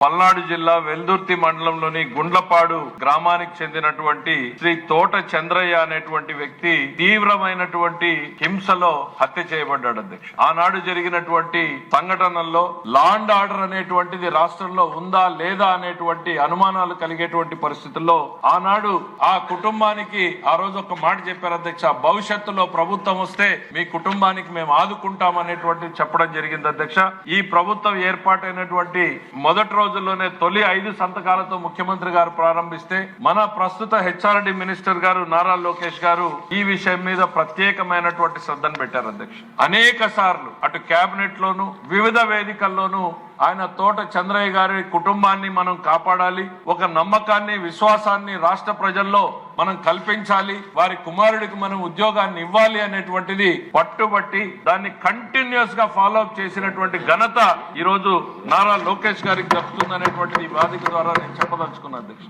పల్నాడు జిల్లా వెల్దుర్తి మండలంలోని గుండ్లపాడు గ్రామానికి చెందినటువంటి శ్రీ తోట చంద్రయ్య అనేటువంటి వ్యక్తి తీవ్రమైనటువంటి హింసలో హత్య చేయబడ్డాడు అధ్యక్ష. ఆనాడు జరిగినటువంటి సంఘటనల్లో లా అండ్ ఆర్డర్ అనేటువంటిది రాష్ట్రంలో ఉందా లేదా అనేటువంటి అనుమానాలు కలిగేటువంటి పరిస్థితుల్లో ఆనాడు ఆ కుటుంబానికి ఆ రోజు ఒక మాట చెప్పారు అధ్యక్ష, భవిష్యత్తులో ప్రభుత్వం వస్తే మీ కుటుంబానికి మేము ఆదుకుంటాం అనేటువంటి చెప్పడం జరిగింది అధ్యక్ష. ఈ ప్రభుత్వం ఏర్పాటైనటువంటి మొదటి రోజుల్లోనే తొలి 5 సంతకాలతో ముఖ్యమంత్రి గారు ప్రారంభిస్తే మన ప్రస్తుత హెచ్ఆర్డి మినిస్టర్ గారు నారా లోకేష్ గారు ఈ విషయం మీద ప్రత్యేకమైనటువంటి శ్రద్ధను పెట్టారు అధ్యక్ష. అనేక సార్లు అటు కేబినెట్ లోను వివిధ వేదికల్లోనూ ఆయన తోట చంద్రయ్య గారి కుటుంబాన్ని మనం కాపాడాలి, ఒక నమ్మకాన్ని విశ్వాసాన్ని రాష్ట్ర ప్రజల్లో మనం కల్పించాలి, వారి కుమారుడికి మనం ఉద్యోగాన్ని ఇవ్వాలి అనేటువంటిది పట్టుబట్టి దాన్ని కంటిన్యూస్ గా ఫాలో అప్ చేసినటువంటి ఘనత ఈ రోజు నారా లోకేష్ గారికి దక్కుతుంది అనేటువంటిది ఈ వేదిక ద్వారా నేను చెప్పదలుచుకున్నాను అధ్యక్ష.